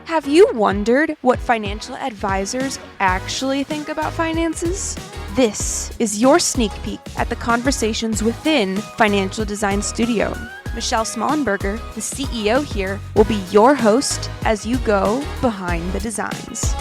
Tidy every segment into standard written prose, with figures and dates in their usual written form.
Have you wondered what financial advisors actually think about finances? This is your sneak peek at the conversations within Financial Design Studio. Michelle Smollenberger, the CEO here, will be your host as you go behind the designs.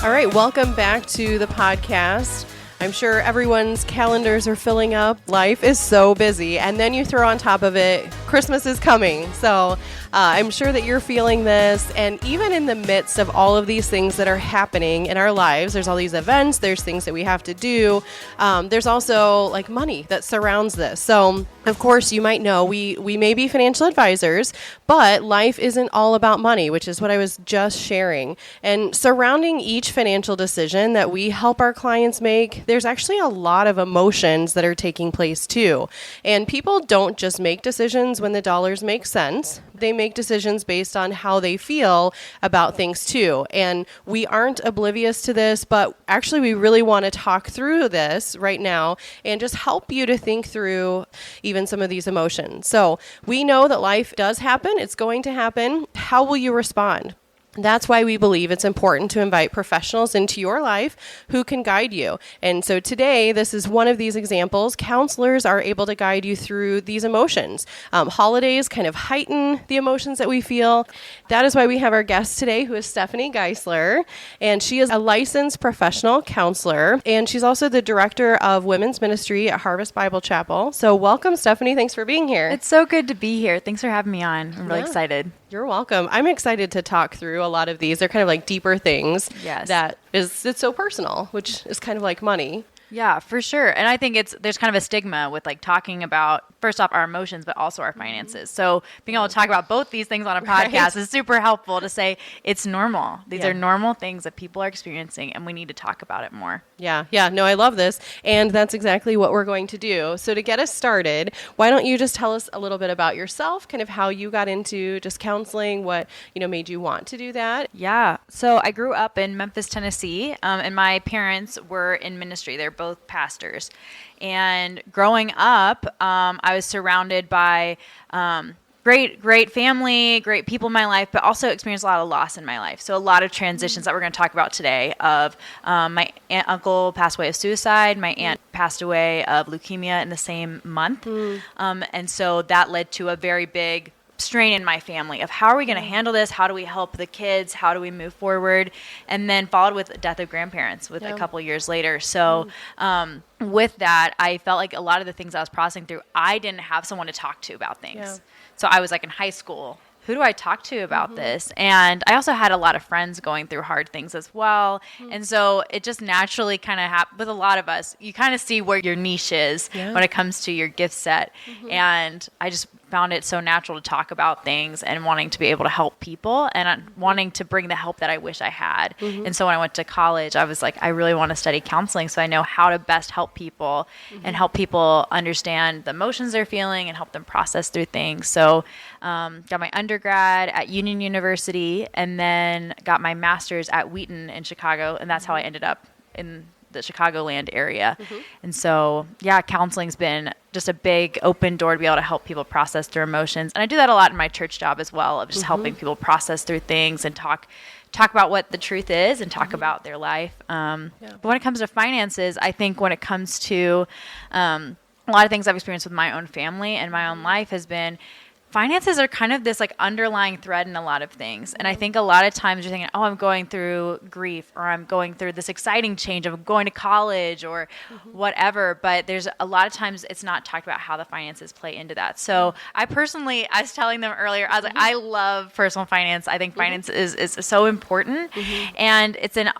All right, welcome back to the podcast. I'm sure everyone's calendars are filling up. Life is so busy. And then you throw on top of it, Christmas is coming. So I'm sure that you're feeling this. And even in the midst of all of these things that are happening in our lives, there's all these events, there's things that we have to do. There's also like money that surrounds this. So of course, you might know we may be financial advisors, but life isn't all about money, which is what I was just sharing. And surrounding each financial decision that we help our clients make, there's actually a lot of emotions that are taking place too. And people don't just make decisions when the dollars make sense. They make decisions based on how they feel about things too. And we aren't oblivious to this, but actually we really want to talk through this right now and just help you to think through even some of these emotions. So we know that life does happen. It's going to happen. How will you respond? That's why we believe it's important to invite professionals into your life who can guide you. And so today, this is one of these examples. Counselors are able to guide you through these emotions. Holidays kind of heighten the emotions that we feel. That is why we have our guest today, who is Stephanie Geisler. And she is a licensed professional counselor. And she's also the director of women's ministry at Harvest Bible Chapel. So welcome, Stephanie. Thanks for being here. It's so good to be here. Thanks for having me on. I'm really excited. You're welcome. I'm excited to talk through a lot of these. They're kind of like deeper things. Yes. It's so personal, which is kind of like money. Yeah, for sure. And I think there's kind of a stigma with like talking about, first off, our emotions, but also our finances. So being able to talk about both these things on a podcast is super helpful to say it's normal. These are normal things that people are experiencing, and we need to talk about it more. Yeah. No, I love this. And that's exactly what we're going to do. So to get us started, why don't you just tell us a little bit about yourself, kind of how you got into just counseling, what, made you want to do that? Yeah. So I grew up in Memphis, Tennessee, and my parents were in ministry. They're both pastors. And growing up, I was surrounded by great family, great people in my life, but also experienced a lot of loss in my life. So a lot of transitions that we're going to talk about today of my uncle passed away of suicide. My aunt passed away of leukemia in the same month. And so that led to a very big strain in my family of how are we going to handle this? How do we help the kids? How do we move forward? And then followed with the death of grandparents with a couple years later. So with that, I felt like a lot of the things I was processing through, I didn't have someone to talk to about things. Yeah. So I was like in high school, who do I talk to about this? And I also had a lot of friends going through hard things as well. And so it just naturally kind of happened with a lot of us. You kind of see where your niche is when it comes to your gift set. And I just found it so natural to talk about things and wanting to be able to help people and wanting to bring the help that I wish I had. And so when I went to college, I was like, I really want to study counseling so I know how to best help people and help people understand the emotions they're feeling and help them process through things. So got my undergrad at Union University and then got my master's at Wheaton in Chicago. And that's how I ended up in the Chicagoland area. And so, counseling's been just a big open door to be able to help people process their emotions. And I do that a lot in my church job as well, of just helping people process through things and talk about what the truth is and talk about their life. But when it comes to finances, I think when it comes to a lot of things I've experienced with my own family and my own life has been finances are kind of this like underlying thread in a lot of things. And I think a lot of times you're thinking, oh, I'm going through grief or I'm going through this exciting change of going to college or whatever. But there's a lot of times it's not talked about how the finances play into that. So I was telling them earlier, I was like, I love personal finance. I think finance is so important. And it's an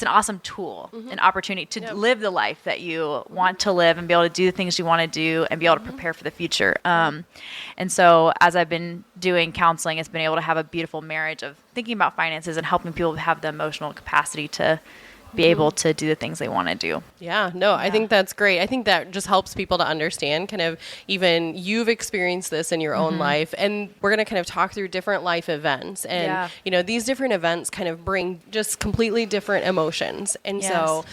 awesome tool, an opportunity to live the life that you want to live and be able to do the things you want to do and be able to prepare for the future. And so as I've been doing counseling, it's been able to have a beautiful marriage of thinking about finances and helping people have the emotional capacity to be able to do the things they want to do. I think that's great. I think that just helps people to understand kind of even you've experienced this in your own life, and we're going to kind of talk through different life events. And, these different events kind of bring just completely different emotions. And so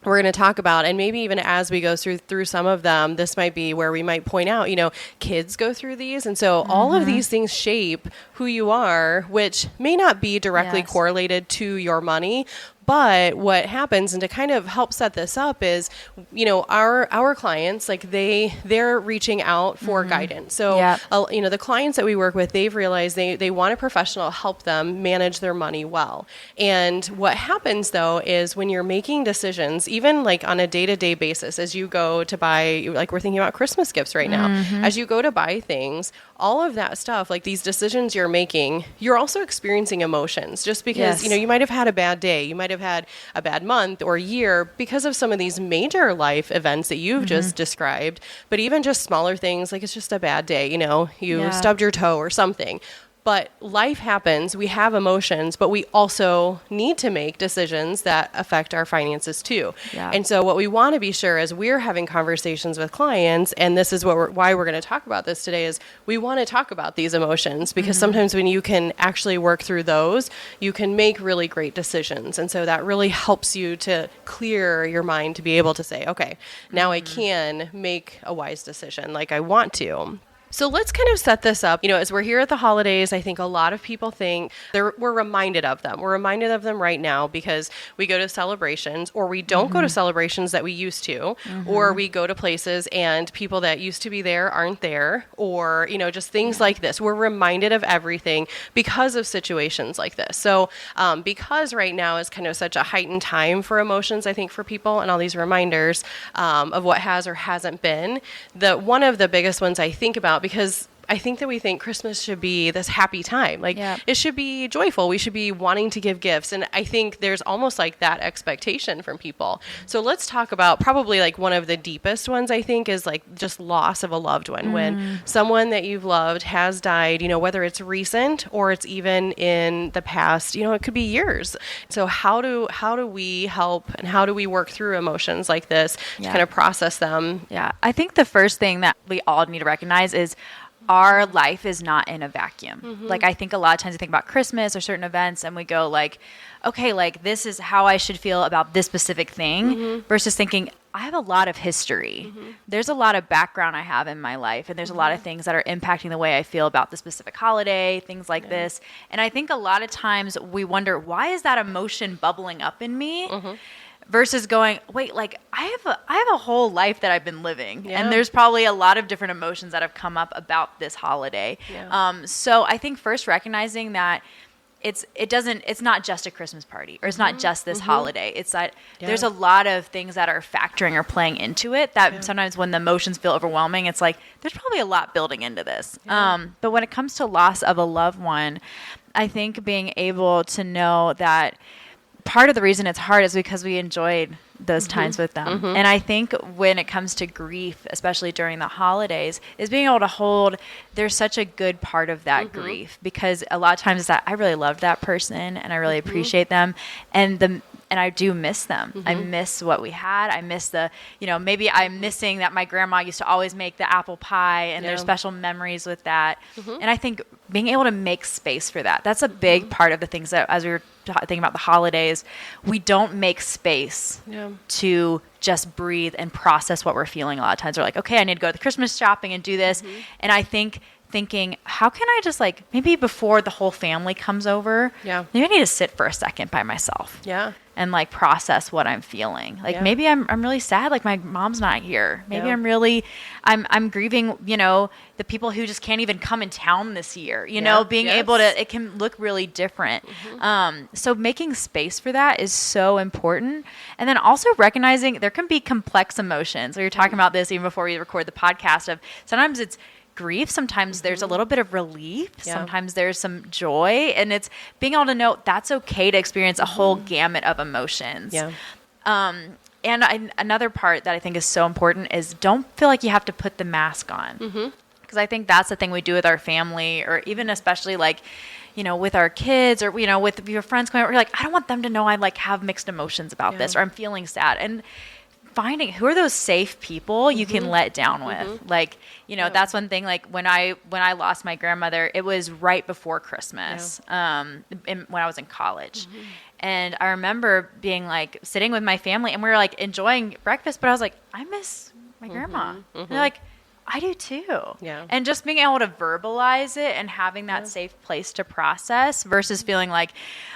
we're going to talk about, and maybe even as we go through some of them, this might be where we might point out, kids go through these. And so all of these things shape who you are, which may not be directly correlated to your money. But what happens, and to kind of help set this up, is, our clients, like they're reaching out for guidance. So, the clients that we work with, they've realized they want a professional to help them manage their money well. And what happens though is when you're making decisions, even like on a day-to-day basis, as you go to buy, like we're thinking about Christmas gifts right now, as you go to buy things, all of that stuff, like these decisions you're making, you're also experiencing emotions just because, you might have had a bad day. You might have had a bad month or year because of some of these major life events that you've just described. But even just smaller things, like it's just a bad day, you stubbed your toe or something. But life happens, we have emotions, but we also need to make decisions that affect our finances too. Yeah. And so what we want to be sure as we're having conversations with clients, and this is why we're going to talk about this today, is we want to talk about these emotions because sometimes when you can actually work through those, you can make really great decisions. And so that really helps you to clear your mind to be able to say, okay, now I can make a wise decision like I want to. So let's kind of set this up. As we're here at the holidays, I think a lot of people think we're reminded of them. We're reminded of them right now because we go to celebrations, or we don't go to celebrations that we used to, or we go to places and people that used to be there aren't there, or, just things like this. We're reminded of everything because of situations like this. So because right now is kind of such a heightened time for emotions, I think, for people, and all these reminders of what has or hasn't been, one of the biggest ones I think about, because I think that we think Christmas should be this happy time. Like it should be joyful. We should be wanting to give gifts. And I think there's almost like that expectation from people. So let's talk about probably like one of the deepest ones, I think, is like just loss of a loved one. When someone that you've loved has died, whether it's recent or it's even in the past, it could be years. So how do we help, and how do we work through emotions like this to kind of process them? Yeah. I think the first thing that we all need to recognize is our life is not in a vacuum. Like, I think a lot of times we think about Christmas or certain events and we go like, okay, like this is how I should feel about this specific thing versus thinking I have a lot of history. There's a lot of background I have in my life, and there's a lot of things that are impacting the way I feel about the specific holiday, things like this. And I think a lot of times we wonder, why is that emotion bubbling up in me? Versus going, wait, like I have a whole life that I've been living, and there's probably a lot of different emotions that have come up about this holiday. So I think first recognizing that it's not just a Christmas party, or it's not just this holiday. It's that there's a lot of things that are factoring or playing into it that sometimes when the emotions feel overwhelming, it's like there's probably a lot building into this. But when it comes to loss of a loved one, I think being able to know that part of the reason it's hard is because we enjoyed those times with them. And I think when it comes to grief, especially during the holidays, is being able to hold, there's such a good part of that grief, because a lot of times it's that I really loved that person and I really appreciate them. And I do miss them. I miss what we had. I miss maybe I'm missing that my grandma used to always make the apple pie, and there's special memories with that. And I think being able to make space for that, that's a big part of the things that, as we were thinking about the holidays, we don't make space to just breathe and process what we're feeling. A lot of times we're like, okay, I need to go to the Christmas shopping and do this. And I think thinking, how can I just maybe before the whole family comes over, maybe I need to sit for a second by myself. And process what I'm feeling. Maybe I'm really sad. Like my mom's not here. Maybe I'm grieving, the people who just can't even come in town this year, being able to, it can look really different. So making space for that is so important. And then also recognizing there can be complex emotions. We were talking about this even before we record the podcast of sometimes it's grief, sometimes there's a little bit of relief, sometimes there's some joy, and it's being able to know that's okay to experience a whole gamut of emotions. Another part that I think is so important is don't feel like you have to put the mask on, because I think that's the thing we do with our family, or even especially with our kids, or with your friends coming over, you're like, I don't want them to know I have mixed emotions about this, or I'm feeling sad. And finding who are those safe people you can let down with. Like, you know, that's one thing. Like when I lost my grandmother, it was right before Christmas, when I was in college. And I remember being like sitting with my family and we were like enjoying breakfast, but I was like, I miss my grandma. And they're like, I do too. Yeah. And just being able to verbalize it and having that safe place to process versus feeling like,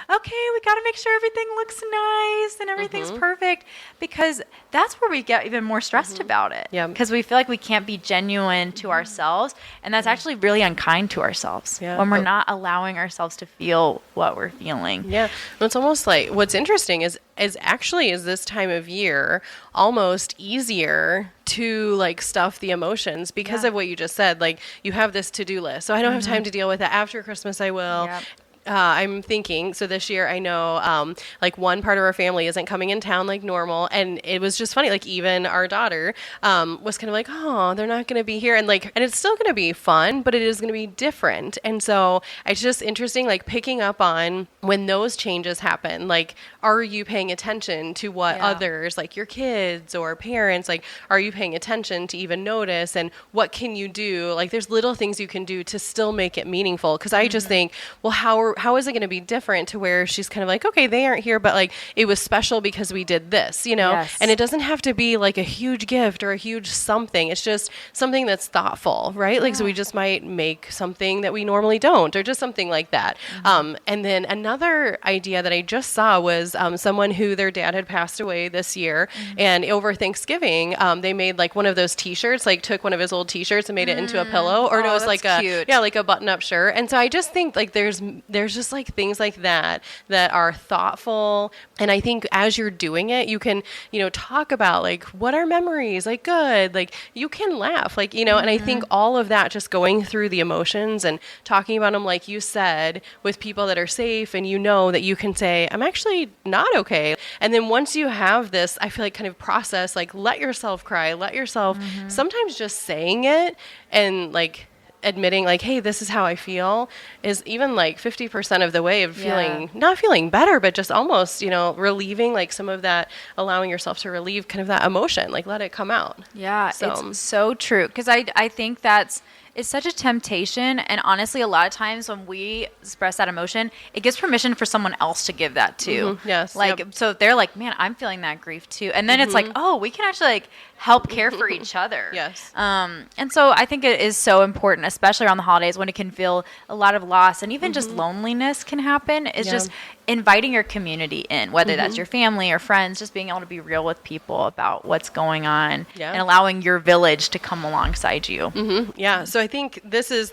okay, we got to make sure everything looks nice and everything's perfect, because that's where we get even more stressed about it. Yeah. Because we feel like we can't be genuine to ourselves. And that's actually really unkind to ourselves when we're not allowing ourselves to feel what we're feeling. Yeah. It's almost like what's interesting is this time of year almost easier to like stuff the emotions because of what you just said. Like you have this to-do list. So I don't have time to deal with it. After Christmas, I will. Yep. I'm thinking, so this year I know, like one part of our family isn't coming in town like normal. And it was just funny. Like even our daughter, was kind of like, oh, they're not going to be here. And it's still going to be fun, but it is going to be different. And so it's just interesting, like picking up on when those changes happen, like, are you paying attention to what others, like your kids or parents, like, are you paying attention to even notice? And what can you do? Like there's little things you can do to still make it meaningful. Cause I just think, well, how is it going to be different to where she's kind of like, okay, they aren't here, but like it was special because we did this, you know? Yes. And it doesn't have to be like a huge gift or a huge something. It's just something that's thoughtful, right? Like, so we just might make something that we normally don't, or just something like that. And then another idea that I just saw was someone who their dad had passed away this year, and over Thanksgiving, they made like one of those t-shirts, like took one of his old t-shirts and made it into a pillow, or it was like cute. like a button-up shirt. And so I just think like there's just like things like that are thoughtful. And I think as you're doing it, you can, you know, talk about like, what are memories, like good, like you can laugh, like, you know, and I think all of that, just going through the emotions and talking about them, like you said, with people that are safe, and you know that you can say, I'm actually not okay. And then once you have this, I feel like kind of process, like let yourself cry, let yourself, sometimes just saying it and like admitting like, hey, this is how I feel, is even like 50% of the way of feeling, not feeling better, but just almost, you know, relieving like some of that, allowing yourself to relieve kind of that emotion, like let it come out. Yeah, So. it's so true. Because I think it's such a temptation. And honestly, a lot of times when we express that emotion, it gives permission for someone else to give that too. Yes. Like, so they're like, man, I'm feeling that grief too. And then it's like, oh, we can actually like help care for each other. Yes. And so I think it is so important, especially around the holidays when it can feel a lot of loss and even just loneliness can happen, is just inviting your community in, whether that's your family or friends, just being able to be real with people about what's going on and allowing your village to come alongside you. Yeah. So I think this is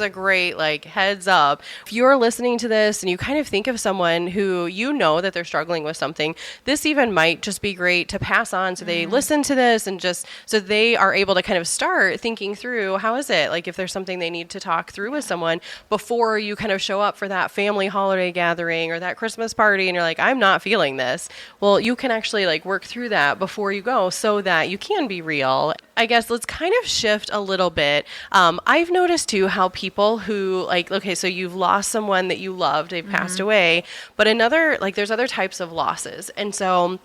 a great like heads up. If you're listening to this and you kind of think of someone who you know that they're struggling with something, this even might just be great to pass on so they listen to this, and just so they are able to kind of start thinking through, how is it, like if there's something they need to talk through with someone before you kind of show up for that family holiday gathering or that Christmas party and you're like, I'm not feeling this. Well, you can actually like work through that before you go so that you can be real. I guess let's kind of shift a little bit. I've noticed too how people who like, okay, so you've lost someone that you loved, they've passed away, but there's other types of losses. And so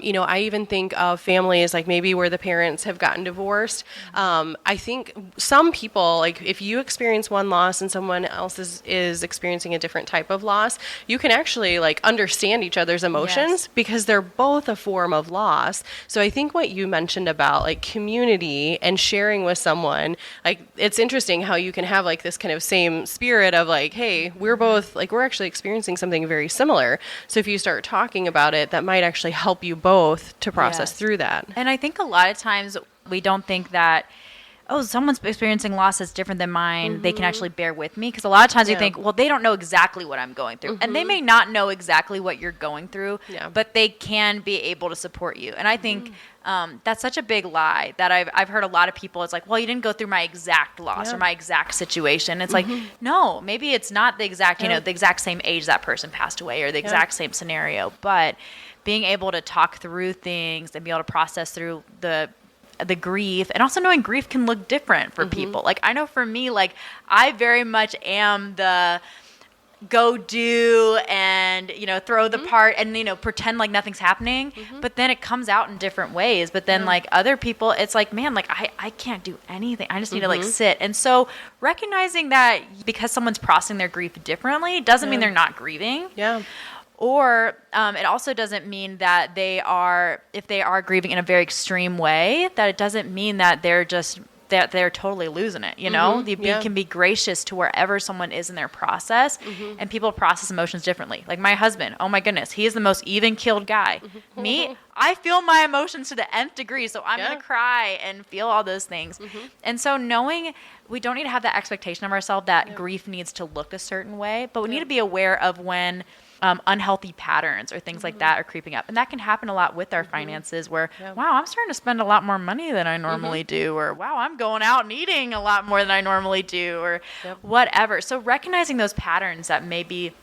you know, I even think of families like maybe where the parents have gotten divorced. I think some people, like if you experience one loss and someone else is experiencing a different type of loss, you can actually like understand each other's emotions because they're both a form of loss. So I think what you mentioned about like community and sharing with someone, like it's interesting how you can have like this kind of same spirit of like, hey, we're actually experiencing something very similar. So if you start talking about it, that might actually help you both to process through that. And I think a lot of times we don't think that, oh, someone's experiencing loss that's different than mine, they can actually bear with me. Because a lot of times you think, well, they don't know exactly what I'm going through. And they may not know exactly what you're going through, but they can be able to support you. And I think that's such a big lie that I've heard a lot of people, it's like, well, you didn't go through my exact loss or my exact situation. It's like, no, maybe it's not the exact, you know, the exact same age that person passed away or the exact same scenario, but being able to talk through things and be able to process through the grief, and also knowing grief can look different for people. Like I know for me, like I very much am go do and, throw the part and, pretend like nothing's happening. But then it comes out in different ways. But then like other people, it's like, man, like I can't do anything. I just need to like sit. And so recognizing that because someone's processing their grief differently doesn't mean they're not grieving. Yeah. Or it also doesn't mean that if they are grieving in a very extreme way, that it doesn't mean that they're totally losing it. You can be gracious to wherever someone is in their process, and people process emotions differently. Like my husband, oh my goodness, he is the most even-keeled guy. Me, I feel my emotions to the nth degree, so I'm going to cry and feel all those things. And so knowing we don't need to have that expectation of ourselves that grief needs to look a certain way, but we need to be aware of when unhealthy patterns or things like that are creeping up. And that can happen a lot with our finances where, wow, I'm starting to spend a lot more money than I normally do, or wow, I'm going out and eating a lot more than I normally do, or whatever. So recognizing those patterns that may be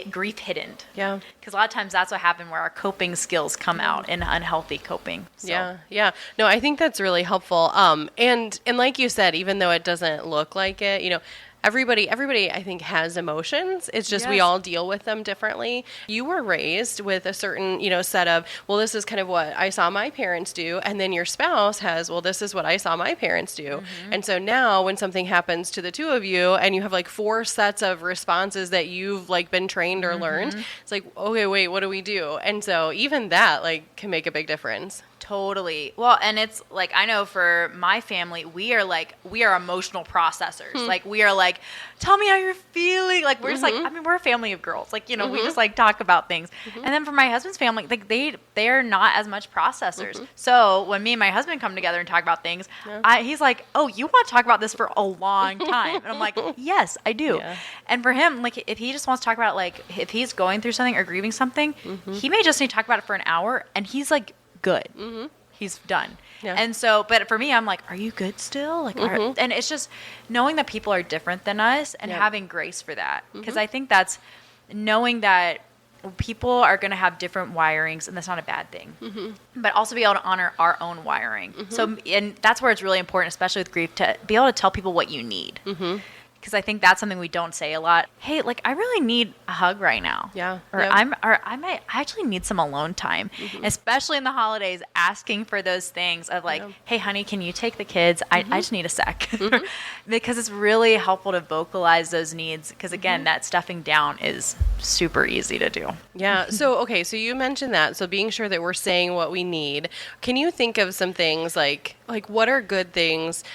grief hidden. Yeah. Because a lot of times that's what happens where our coping skills come out in unhealthy coping. So. Yeah. No, I think that's really helpful. And like you said, even though it doesn't look like it, everybody I think has emotions. It's just we all deal with them differently. You were raised with a certain, set of, well, this is kind of what I saw my parents do. And then your spouse has, well, this is what I saw my parents do. And so now when something happens to the two of you and you have like 4 sets of responses that you've like been trained or learned, it's like, okay, wait, what do we do? And so even that like can make a big difference. Totally. Well, and it's like, I know for my family, we are emotional processors. Like we are like, tell me how you're feeling. Like we're just like, we're a family of girls. Like, we just like talk about things. And then for my husband's family, like they are not as much processors. So when me and my husband come together and talk about things, he's like, oh, you want to talk about this for a long time? And I'm like, yes, I do. Yeah. And for him, like if he just wants to talk about like, if he's going through something or grieving something, he may just need to talk about it for an hour and he's like, good. He's done. Yeah. And so, but for me, I'm like, are you good still? Like, and it's just knowing that people are different than us and having grace for that. Because I think that's knowing that people are going to have different wirings, and that's not a bad thing. But also be able to honor our own wiring. So, and that's where it's really important, especially with grief, to be able to tell people what you need. Because I think that's something we don't say a lot. Hey, like I really need a hug right now. Yeah. Or I actually need some alone time. Especially in the holidays, asking for those things of like, hey honey, can you take the kids? I just need a sec. Because it's really helpful to vocalize those needs. Because again, that stuffing down is super easy to do. Yeah. So you mentioned that. So being sure that we're saying what we need. Can you think of some things like what are good things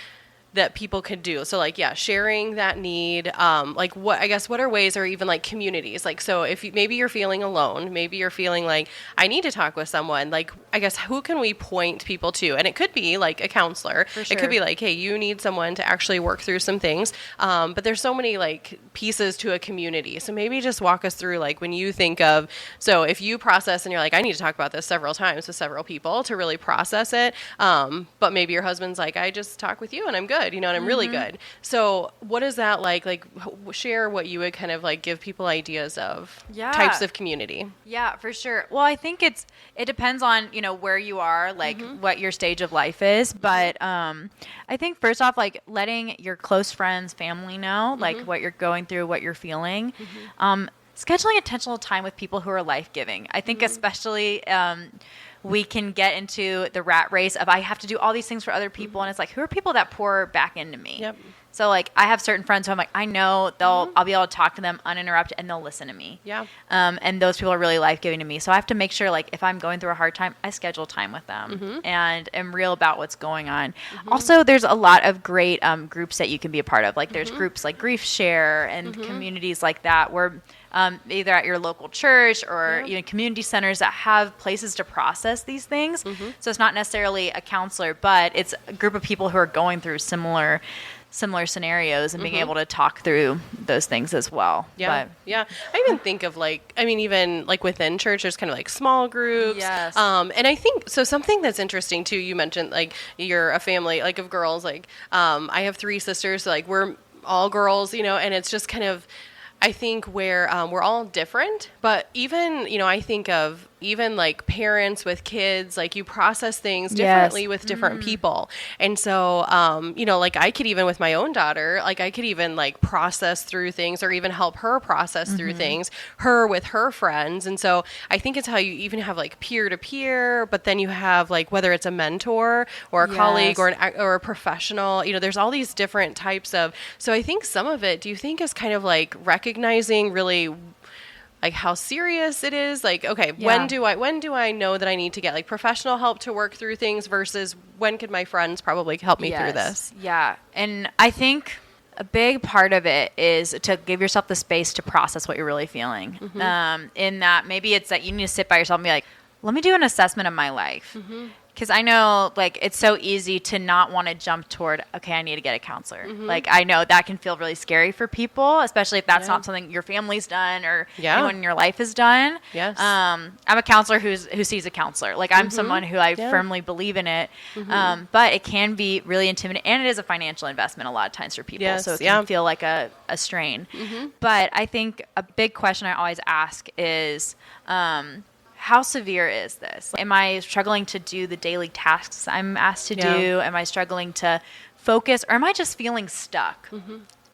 that people could do? So like, sharing that need, like what are ways, or even like communities, like, so if maybe you're feeling alone, maybe you're feeling like I need to talk with someone, like, I guess, who can we point people to? And it could be like a counselor. For sure. It could be like, hey, you need someone to actually work through some things. But there's so many like pieces to a community. So maybe just walk us through like when you think of, so if you process and you're like, I need to talk about this several times with several people to really process it. But maybe your husband's like, I just talk with you and I'm good. And I'm really good. So what is that like? Like share what you would kind of like give people ideas of types of community. Yeah, for sure. Well, I think it depends on, where you are, like what your stage of life is. But I think first off, like letting your close friends, family know, like what you're going through, what you're feeling. Scheduling intentional time with people who are life-giving. I think especially we can get into the rat race of I have to do all these things for other people. And it's like, who are people that pour back into me? Yep. So like I have certain friends who I'm like, I know I'll be able to talk to them uninterrupted and they'll listen to me. Yeah. And those people are really life-giving to me. So I have to make sure like if I'm going through a hard time, I schedule time with them and am real about what's going on. Also, there's a lot of great groups that you can be a part of. Like there's groups like Grief Share and communities like that where either at your local church or even community centers that have places to process these things. So it's not necessarily a counselor, but it's a group of people who are going through similar scenarios and being able to talk through those things as well. Yeah. I even think of like, even like within church, there's kind of like small groups. Yes. And I think, so something that's interesting too, you mentioned like you're a family like of girls, like I have 3 sisters, so like we're all girls, and it's just kind of, I think where we're all different, but even, I think of even like parents with kids, like you process things differently with different people. And so, like I could even with my own daughter, like I could even like process through things or even help her process through things, her with her friends. And so I think it's how you even have like peer to peer, but then you have like, whether it's a mentor or a colleague or a professional, there's all these different types of, so I think some of it, do you think is kind of like recognizing really like how serious it is? Like, okay, when do I know that I need to get like professional help to work through things versus when could my friends probably help me through this? Yeah. And I think a big part of it is to give yourself the space to process what you're really feeling. In that maybe it's that you need to sit by yourself and be like, let me do an assessment of my life. Because I know, like, it's so easy to not want to jump toward, okay, I need to get a counselor. Like, I know that can feel really scary for people, especially if that's not something your family's done or anyone in your life has done. I'm a counselor who sees a counselor. Like, I'm someone who I firmly believe in it. But it can be really intimidating, and it is a financial investment a lot of times for people. So it can feel like a strain. But I think a big question I always ask is, how severe is this? Am I struggling to do the daily tasks I'm asked to do? Am I struggling to focus, or am I just feeling stuck?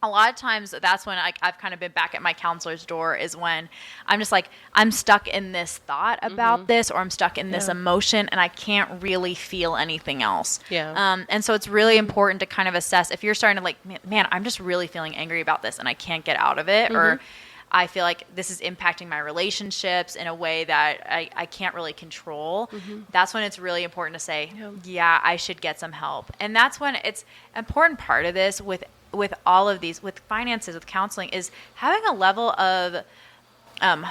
A lot of times that's when I've kind of been back at my counselor's door, is when I'm just like, I'm stuck in this thought about this, or I'm stuck in this emotion and I can't really feel anything else. And so it's really important to kind of assess if you're starting to like, man, I'm just really feeling angry about this and I can't get out of it, or I feel like this is impacting my relationships in a way that I can't really control. That's when it's really important to say, I should get some help. And that's when it's an important part of this with all of these, with finances, with counseling, is having a level of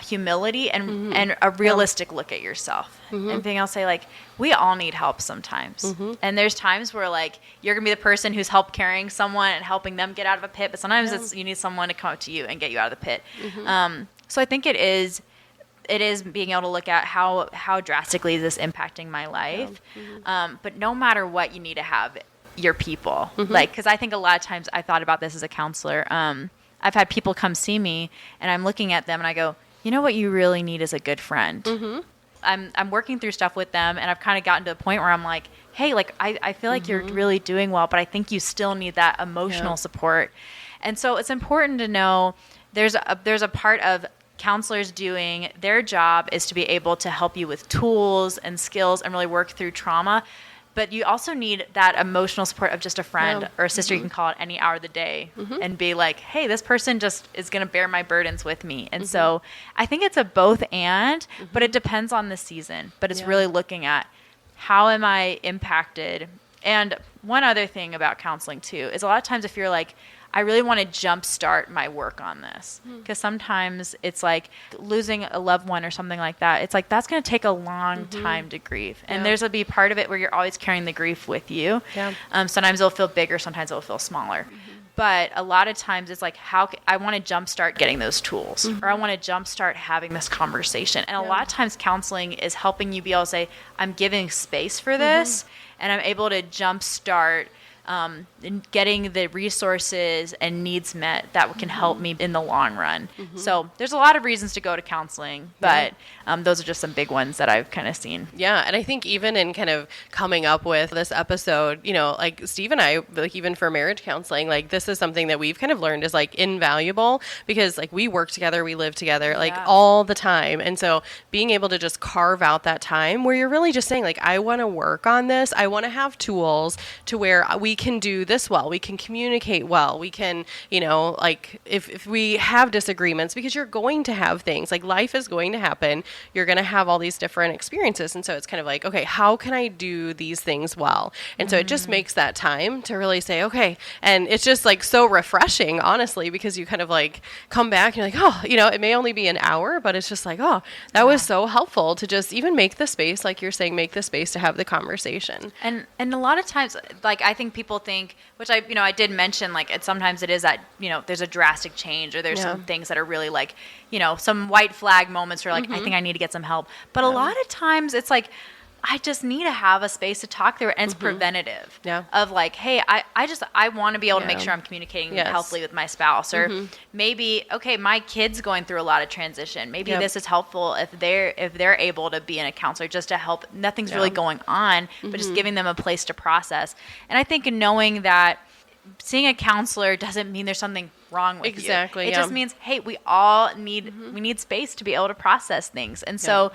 humility and a realistic look at yourself. And being able to say, like, we all need help sometimes. And there's times where, like, you're going to be the person who's helped carrying someone and helping them get out of a pit, but sometimes you need someone to come up to you and get you out of the pit. So I think it is being able to look at how drastically is this impacting my life. But no matter what, you need to have your people. Like, because I think a lot of times I thought about this as a counselor. I've had people come see me and I'm looking at them and I go, you know what you really need is a good friend. I'm working through stuff with them, and I've kind of gotten to the point where I'm like, hey, like I feel like you're really doing well, but I think you still need that emotional support. And so it's important to know there's a part of counselors doing their job is to be able to help you with tools and skills and really work through trauma. But you also need that emotional support of just a friend or a sister you can call at any hour of the day and be like, hey, this person just is going to bear my burdens with me. And so I think it's a both and, but it depends on the season. But it's really looking at how am I impacted. And one other thing about counseling too is a lot of times if you're like, I really want to jumpstart my work on this, because sometimes it's like losing a loved one or something like that. It's like that's going to take a long time to grieve, and there's going to be part of it where you're always carrying the grief with you. Sometimes it'll feel bigger, sometimes it'll feel smaller. But a lot of times it's like, I want to jumpstart getting those tools, or I want to jumpstart having this conversation. And a lot of times counseling is helping you be able to say, I'm giving space for this, and I'm able to jumpstart getting the resources and needs met that can help me in the long run. So there's a lot of reasons to go to counseling, but those are just some big ones that I've kind of seen. And I think even in kind of coming up with this episode, like Steve and I, like even for marriage counseling, like this is something that we've kind of learned is like invaluable, because like we work together, we live together like all the time. And so being able to just carve out that time where you're really just saying like, I want to work on this. I want to have tools to where we can do this well. We can communicate well. We can, like if we have disagreements, because you're going to have things, like life is going to happen. You're going to have all these different experiences. And so it's kind of like, okay, how can I do these things well? And so it just makes that time to really say, okay. And it's just like so refreshing, honestly, because you kind of like come back and you're like, oh, it may only be an hour, but it's just like, oh, that was so helpful to just even make the space, like you're saying, make the space to have the conversation. And a lot of times, like I think people think, which I did mention, like sometimes it is that, there's a drastic change, or there's some things that are really like, some white flag moments where like, I think I need to get some help. But a lot of times it's like, I just need to have a space to talk through it. And it's preventative of like, hey, I want to be able to make sure I'm communicating healthily with my spouse, or maybe, okay, my kid's going through a lot of transition. Maybe this is helpful if they're able to be in a counselor just to help. Nothing's really going on, but just giving them a place to process. And I think knowing that seeing a counselor doesn't mean there's something wrong with you. It just means, hey, we all need we need space to be able to process things. And so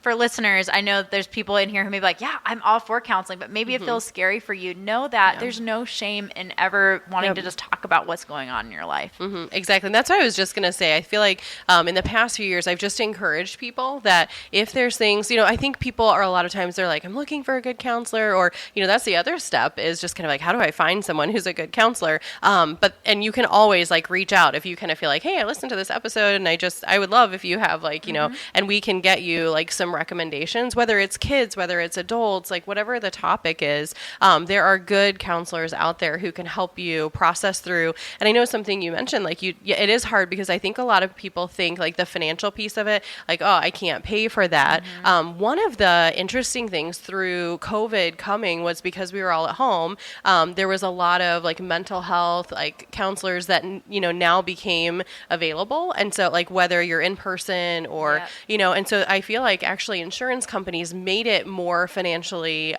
for listeners, I know there's people in here who may be like, yeah, I'm all for counseling, but maybe it feels scary for you. Know that there's no shame in ever wanting to just talk about what's going on in your life. Exactly. And that's what I was just going to say. I feel like in the past few years, I've just encouraged people that if there's things, I think people are a lot of times they're like, I'm looking for a good counselor, or, that's the other step is just kind of like, how do I find someone who's a good counselor? And you can always like reach out if you kind of feel like, hey, I listened to this episode and I would love if you have like, and we can get you like some recommendations, whether it's kids, whether it's adults, like whatever the topic is. There are good counselors out there who can help you process through. And I know something you mentioned, like it is hard because I think a lot of people think like the financial piece of it, like, oh, I can't pay for that. One of the interesting things through COVID coming was because we were all at home. There was a lot of like mental health, like counselors that, now became available. And so like whether you're in person or, and so I feel like actually insurance companies made it more financially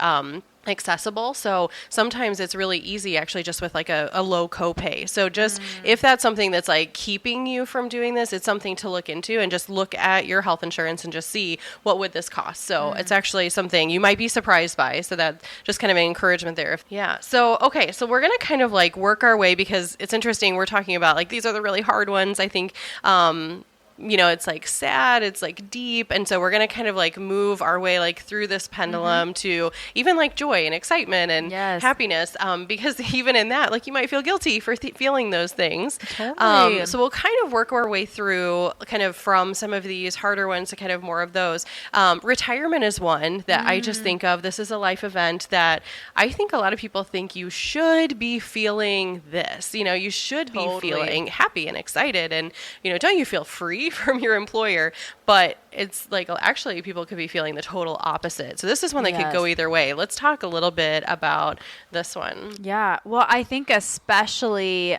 accessible. So sometimes it's really easy actually just with like a low copay. So just if that's something that's like keeping you from doing this, it's something to look into and just look at your health insurance and just see what would this cost. So it's actually something you might be surprised by. So that just kind of an encouragement there. So, okay. So we're going to kind of like work our way because it's interesting. We're talking about like, these are the really hard ones. I think, it's like sad, it's like deep. And so we're going to kind of like move our way like through this pendulum to even like joy and excitement and happiness. Because even in that, like you might feel guilty for feeling those things. Totally. So we'll kind of work our way through kind of from some of these harder ones to kind of more of those. Retirement is one that I just think of. This is a life event that I think a lot of people think you should be feeling this, you should be feeling happy and excited. And, don't you feel free from your employer? But it's like actually people could be feeling the total opposite. So this is one that could go either way. Let's talk a little bit about this one. Yeah. Well, I think especially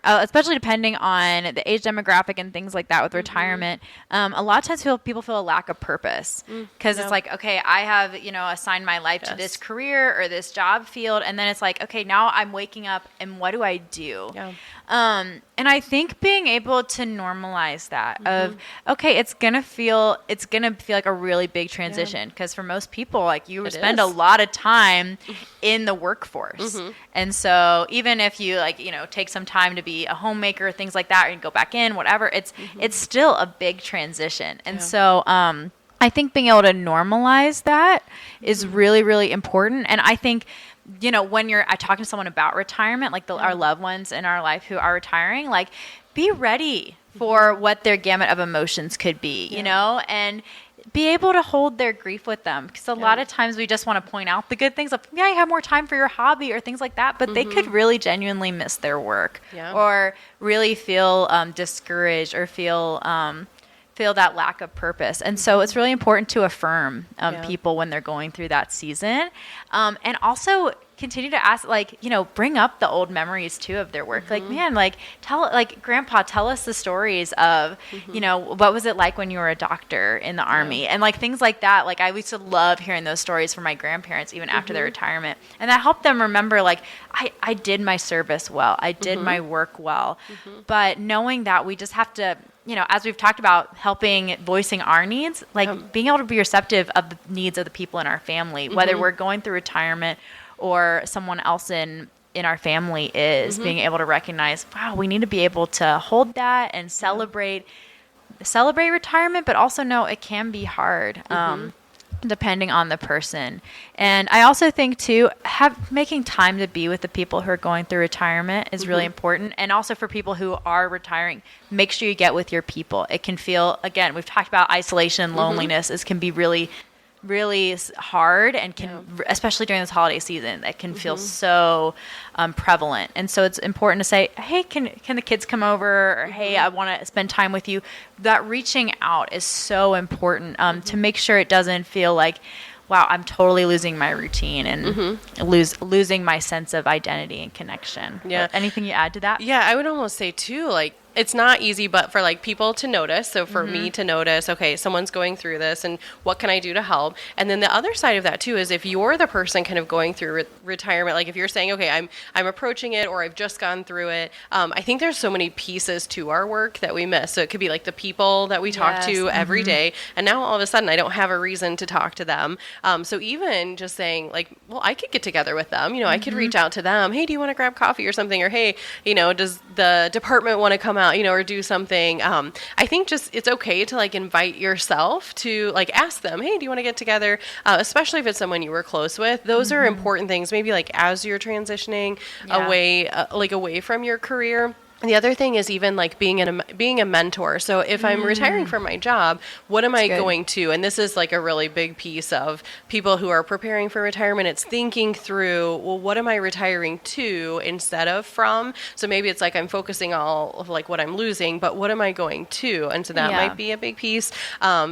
especially depending on the age demographic and things like that with retirement, a lot of times people feel a lack of purpose because it's like, okay, I have, assigned my life to this career or this job field. And then it's like, okay, now I'm waking up and what do I do? And I think being able to normalize that of, okay, it's going to feel like a really big transition because for most people, like you spend a lot of time in the workforce. And so even if you take some time to be a homemaker, things like that, or you go back in, whatever, it's still a big transition. And so, I think being able to normalize that is really, really important. And I think, when you're talking to someone about retirement, like our loved ones in our life who are retiring, like be ready for what their gamut of emotions could be, and be able to hold their grief with them. Because a lot of times we just want to point out the good things of, you have more time for your hobby or things like that, but they could really genuinely miss their work or really feel discouraged or feel that lack of purpose. And so it's really important to affirm people when they're going through that season. And also continue to ask, bring up the old memories too of their work. Like, man, Grandpa, tell us the stories of, what was it like when you were a doctor in the Army and things like that. Like I used to love hearing those stories from my grandparents, even after their retirement. And that helped them remember, I did my service well. I did my work well. But knowing that we just have to, as we've talked about voicing our needs, being able to be receptive of the needs of the people in our family, whether we're going through retirement or someone else in our family is being able to recognize, wow, we need to be able to hold that and celebrate retirement, but also know it can be hard. Depending on the person. And I also think too, making time to be with the people who are going through retirement is really important. And also for people who are retiring, make sure you get with your people. It can feel, again, we've talked about isolation, loneliness. It can be really really hard and especially during this holiday season, that can feel so prevalent. And so it's important to say, hey, can the kids come over? Or, hey, I want to spend time with you. That reaching out is so important to make sure it doesn't feel like, wow, I'm totally losing my routine and losing my sense of identity and connection. Yeah. But anything you add to that? Yeah, I would almost say too, like, it's not easy, but for like people to notice. So for me to notice, okay, someone's going through this and what can I do to help? And then the other side of that too is if you're the person kind of going through retirement, like if you're saying, okay, I'm approaching it or I've just gone through it. I think there's so many pieces to our work that we miss. So it could be like the people that we talk to every day. And now all of a sudden I don't have a reason to talk to them. So even just saying like, well, I could get together with them. You know, I could reach out to them. Hey, do you want to grab coffee or something? Or, hey, you know, does the department want to come out? You know, or do something. I think just it's okay to like invite yourself to like ask them, hey, do you want to get together? Especially if it's someone you were close with. Those are important things. Maybe like as you're transitioning away from your career. The other thing is even like being a mentor. So if I'm retiring from my job, what am I going to? And this is like a really big piece of people who are preparing for retirement. It's thinking through, well, what am I retiring to instead of from? So maybe it's like I'm focusing all of like what I'm losing, but what am I going to? And so that might be a big piece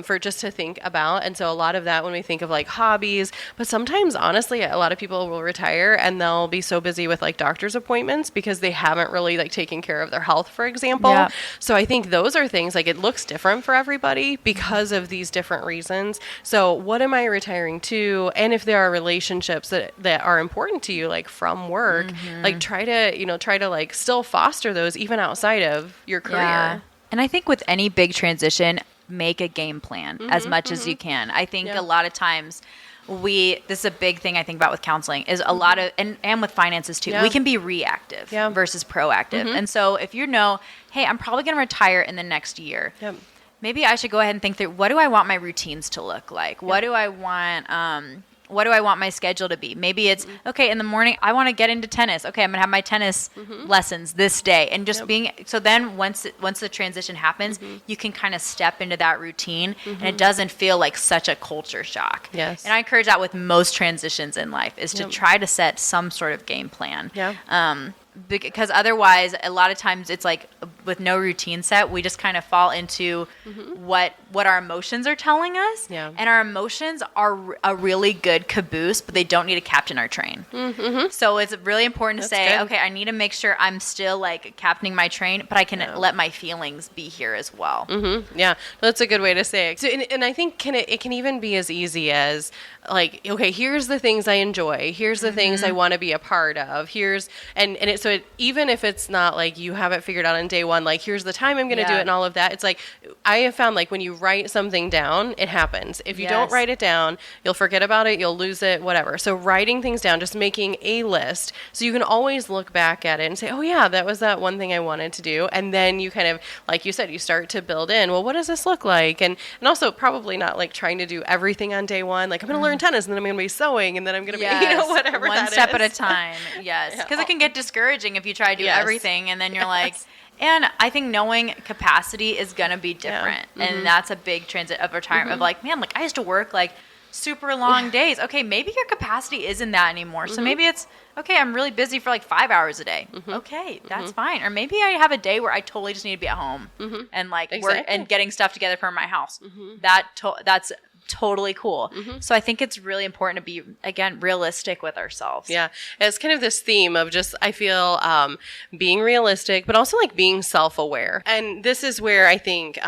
for just to think about. And so a lot of that when we think of like hobbies, but sometimes honestly, a lot of people will retire and they'll be so busy with like doctor's appointments because they haven't really like taken care of their health, for example. Yeah. So I think those are things like it looks different for everybody because of these different reasons. So what am I retiring to? And if there are relationships that are important to you, like from work, like try to like still foster those even outside of your career. Yeah. And I think with any big transition, make a game plan as much as you can. I think a lot of times this is a big thing I think about with counseling is a lot of, and with finances too, we can be reactive versus proactive. And so if you know, hey, I'm probably going to retire in the next year. Maybe I should go ahead and think through, what do I want my routines to look like? What do I want my schedule to be? Maybe it's, okay, in the morning, I want to get into tennis. Okay, I'm going to have my tennis lessons this day. And just so then once the transition happens, you can kind of step into that routine and it doesn't feel like such a culture shock. Yes. And I encourage that with most transitions in life is to try to set some sort of game plan. Because otherwise, a lot of times it's like with no routine set, we just kind of fall into what our emotions are telling us. And our emotions are a really good caboose, but they don't need to captain our train. So it's really important to say, okay, I need to make sure I'm still like captaining my train, but I can let my feelings be here as well. Yeah, that's a good way to say it. So, and I think it can even be as easy as like, okay, here's the things I enjoy. Here's the things I want to be a part of. Even if it's not like you have it figured out on day one, like here's the time I'm going to do it and all of that. It's like, I have found like when you write something down, it happens. If you don't write it down, you'll forget about it. You'll lose it, whatever. So writing things down, just making a list so you can always look back at it and say, oh yeah, that was that one thing I wanted to do. And then you kind of, like you said, you start to build in, well, what does this look like? And also probably not like trying to do everything on day one. Like I'm going to learn tennis and then I'm going to be sewing and then I'm going to be, whatever one step at a time. Because it can get discouraging if you try to do everything and then you're like, and I think knowing capacity is going to be different. And that's a big transit of retirement of like, man, like I used to work like super long days. Okay, maybe your capacity isn't that anymore. So maybe it's, okay, I'm really busy for like 5 hours a day. Okay, that's fine. Or maybe I have a day where I totally just need to be at home and like work and getting stuff together for my house. That's totally cool. So I think it's really important to be, again, realistic with ourselves. Yeah. It's kind of this theme of just, I feel, being realistic, but also like being self-aware. And this is where I think,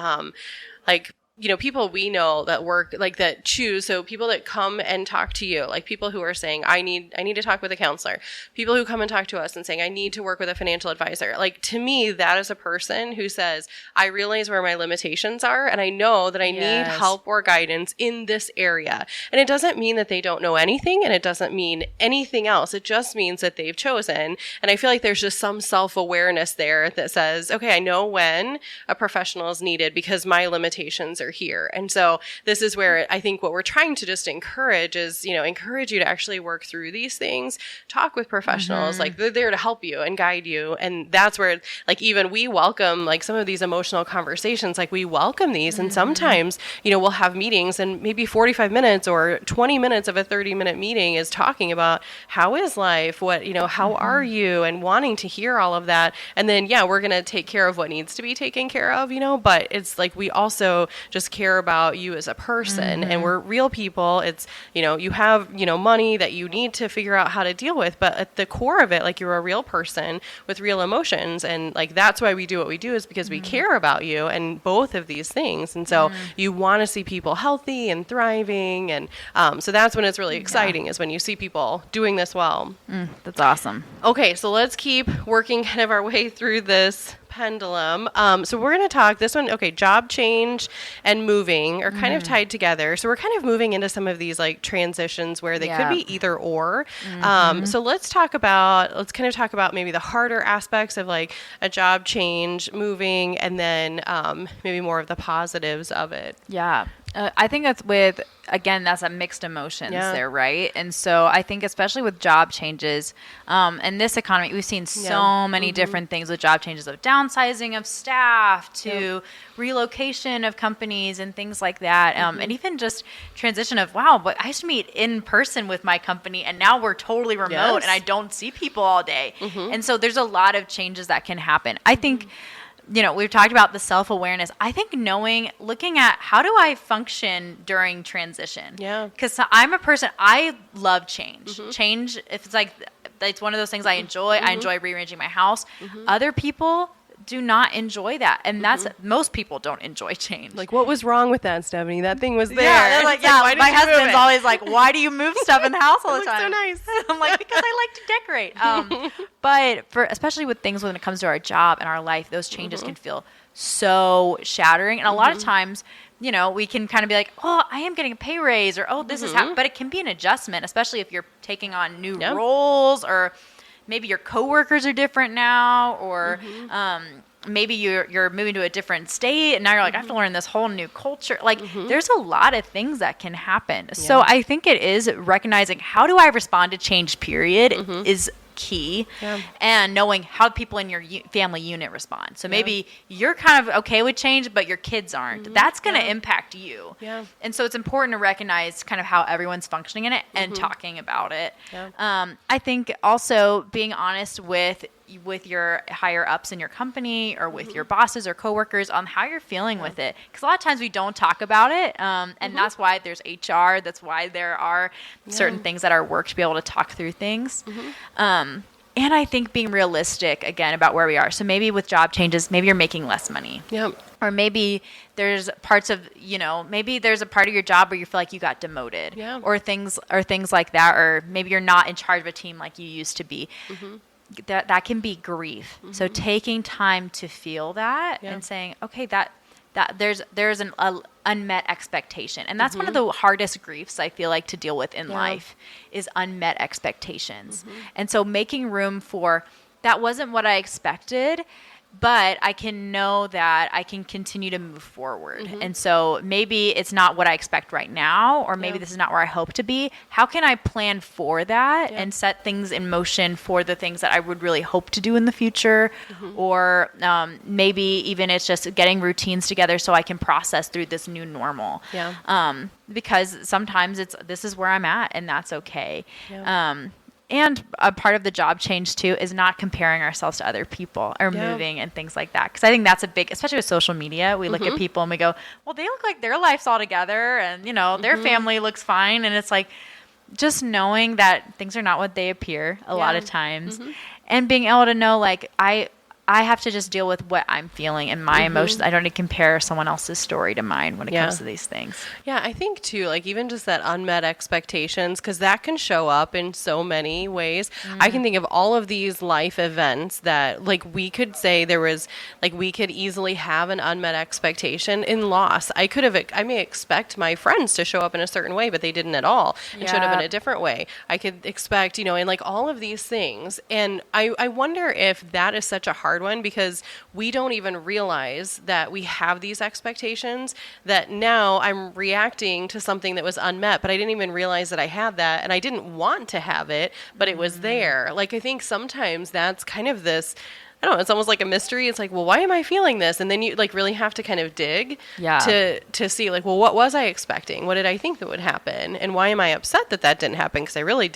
people we know that work, like that choose. So people that come and talk to you, like people who are saying, I need to talk with a counselor. People who come and talk to us and saying, I need to work with a financial advisor. Like to me, that is a person who says, I realize where my limitations are. And I know that I need help or guidance in this area. And it doesn't mean that they don't know anything. And it doesn't mean anything else. It just means that they've chosen. And I feel like there's just some self-awareness there that says, okay, I know when a professional is needed because my limitations are are here. And so this is where I think what we're trying to just encourage is, encourage you to actually work through these things, talk with professionals, like they're there to help you and guide you. And that's where like even we welcome like some of these emotional conversations, like we welcome these. And sometimes, we'll have meetings and maybe 45 minutes or 20 minutes of a 30-minute meeting is talking about how is life, what, how are you, and wanting to hear all of that. And then, we're going to take care of what needs to be taken care of, but it's like we also just care about you as a person and we're real people. It's, you have, money that you need to figure out how to deal with, but at the core of it, like you're a real person with real emotions. And like, that's why we do what we do, is because we care about you and both of these things. And so you want to see people healthy and thriving. And so that's when it's really exciting, is when you see people doing this well. That's awesome. Okay, so let's keep working kind of our way through this pendulum. So we're going to talk this one. Okay, job change and moving are kind of tied together. So we're kind of moving into some of these like transitions where they could be either or. So let's kind of talk about maybe the harder aspects of like a job change, moving, and then maybe more of the positives of it. Yeah. I think that's that's a mixed emotions there, right? And so I think especially with job changes, in this economy, we've seen so many different things with job changes, of downsizing of staff to relocation of companies and things like that. And even just transition of, but I used to meet in person with my company and now we're totally remote and I don't see people all day. And so there's a lot of changes that can happen. I think we've talked about the self-awareness. I think looking at how do I function during transition? Yeah. Because I'm a person, I love change. Change, if it's like, it's one of those things I enjoy. I enjoy rearranging my house. Other people do not enjoy that. And that's, most people don't enjoy change. Like, what was wrong with that, Stephanie? That thing was there. Yeah, they're like, my husband's always like, why do you move stuff in the house all the time? So nice. I'm like, because I like to decorate. But especially with things when it comes to our job and our life, those changes can feel so shattering. And a lot of times, we can kind of be like, oh, I am getting a pay raise, or, oh, this is but it can be an adjustment, especially if you're taking on new roles, or maybe your coworkers are different now, or maybe you're moving to a different state and now you're like, I have to learn this whole new culture. Like there's a lot of things that can happen. Yeah. So I think it is recognizing, how do I respond to change, period, is key, and knowing how people in your family unit respond. So maybe you're kind of okay with change, but your kids aren't. That's going to impact you. Yeah. And so it's important to recognize kind of how everyone's functioning in it and talking about it. Yeah. I think also being honest with your higher ups in your company, or with your bosses or coworkers, on how you're feeling with it. Because a lot of times we don't talk about it. And that's why there's HR. That's why there are certain things that are work to be able to talk through things. And I think being realistic, again, about where we are. So maybe with job changes, maybe you're making less money. Or maybe there's parts of, maybe there's a part of your job where you feel like you got demoted, or things like that. Or maybe you're not in charge of a team like you used to be. That can be grief. So taking time to feel that and saying, okay, that there's an unmet expectation. And that's one of the hardest griefs I feel like to deal with in life, is unmet expectations. And so making room for, that wasn't what I expected, but I can know that I can continue to move forward. And so maybe it's not what I expect right now, or maybe this is not where I hope to be. How can I plan for that and set things in motion for the things that I would really hope to do in the future? Or maybe even it's just getting routines together so I can process through this new normal. Because sometimes this is where I'm at, and that's okay. And a part of the job change, too, is not comparing ourselves to other people, or moving and things like that. Because I think that's a big, especially with social media, we look at people and we go, well, they look like their life's all together, and, their family looks fine. And it's like, just knowing that things are not what they appear a lot of times. And being able to know, like, I have to just deal with what I'm feeling and my emotions. I don't need to compare someone else's story to mine when it comes to these things. Yeah, I think too, like even just that unmet expectations, because that can show up in so many ways. I can think of all of these life events that, like, we could say there was, like, we could easily have an unmet expectation in loss. I may expect my friends to show up in a certain way, but they didn't at all. It showed up in a different way. I could expect, and like all of these things. And I wonder if that is such a hard hard one because we don't even realize that we have these expectations, that now I'm reacting to something that was unmet, but I didn't even realize that I had that, and I didn't want to have it, but it was there. Like, I think sometimes that's kind of this, I don't know, it's almost like a mystery. It's like, well, why am I feeling this? And then you like really have to kind of dig to see like, well, what was I expecting? What did I think that would happen? And why am I upset that that didn't happen? Because I really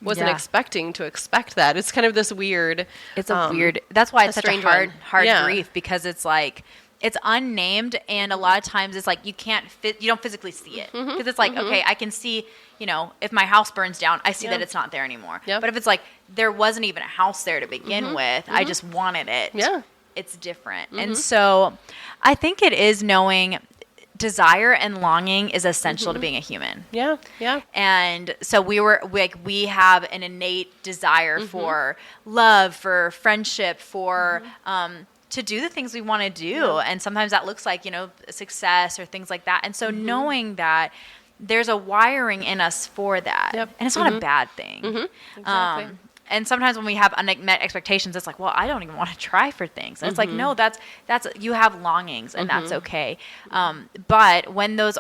wasn't expecting to expect that. It's kind of this weird. It's a weird, that's why it's such a hard Yeah. grief, because it's like, it's unnamed, and a lot of times it's like you don't physically see it, because it's like, okay, I can see, if my house burns down, I see that it's not there anymore. Yep. But if it's like there wasn't even a house there to begin with, I just wanted it. Yeah. It's different. And so I think it is knowing desire and longing is essential to being a human. Yeah. Yeah. And so we have an innate desire for love, for friendship, for to do the things we want to do. Yeah. And sometimes that looks like, success or things like that. And so knowing that there's a wiring in us for that. Yep. And it's not a bad thing. Exactly. And sometimes when we have unmet expectations, it's like, well, I don't even want to try for things. And it's like, no, that's you have longings, and that's okay. But when those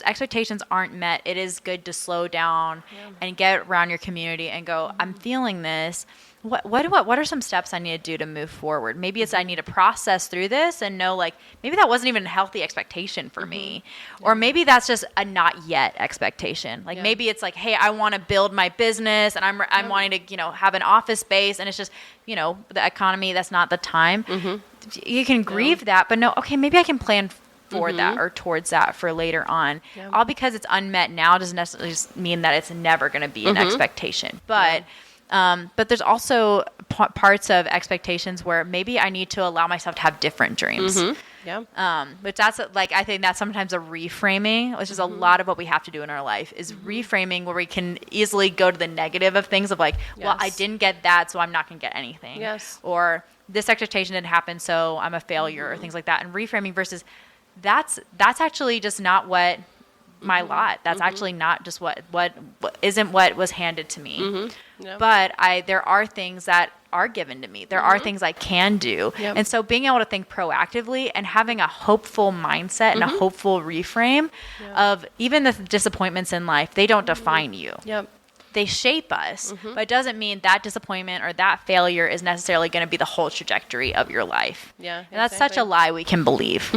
expectations aren't met, it is good to slow down and get around your community and go, I'm feeling this. What are some steps I need to do to move forward? Maybe it's I need to process through this and know, like, maybe that wasn't even a healthy expectation for me. Or maybe that's just a not yet expectation. Like maybe it's like, hey, I want to build my business and I'm wanting to, have an office space, and it's just, the economy, that's not the time. You can grieve that, but no, okay, maybe I can plan for that or towards that for later on. All because it's unmet now doesn't necessarily just mean that it's never going to be an expectation. But there's also parts of expectations where maybe I need to allow myself to have different dreams. But that's I think that's sometimes a reframing, which is a lot of what we have to do in our life, is reframing, where we can easily go to the negative of things of like, well, I didn't get that, so I'm not going to get anything. Or this expectation didn't happen, so I'm a failure, or things like that. And reframing versus that's actually just not what my lot. That's actually not just what isn't what was handed to me. But there are things that are given to me. There are things I can do. And so being able to think proactively and having a hopeful mindset and a hopeful reframe of even the disappointments in life, they don't define you. They shape us, but it doesn't mean that disappointment or that failure is necessarily going to be the whole trajectory of your life. And that's such a lie we can believe.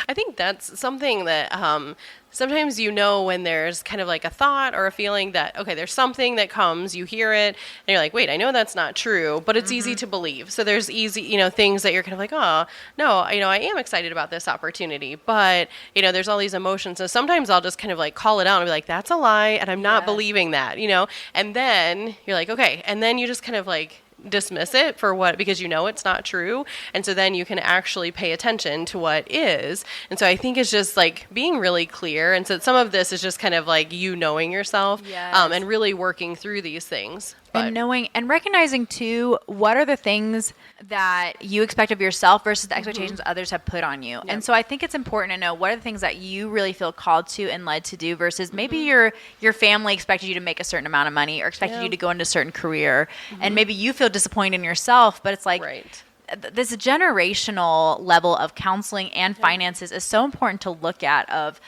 I think that's something that sometimes when there's kind of like a thought or a feeling that, okay, there's something that comes, you hear it, and you're like, wait, I know that's not true, but it's easy to believe. So there's easy, things that you're kind of like, oh, no, I am excited about this opportunity, but, there's all these emotions. So sometimes I'll just kind of like call it out and be like, that's a lie, and I'm not believing that, and then you're like, okay, and then you just kind of like dismiss it for because it's not true, and so then you can actually pay attention to what is. And so I think it's just like being really clear, and so some of this is just kind of like knowing yourself and really working through these things. And knowing and recognizing too, what are the things that you expect of yourself versus the expectations others have put on you. And so I think it's important to know what are the things that you really feel called to and led to do versus maybe your family expected you to make a certain amount of money or expected you to go into a certain career. And maybe you feel disappointed in yourself, but it's like this generational level of counseling and finances is so important to look at of,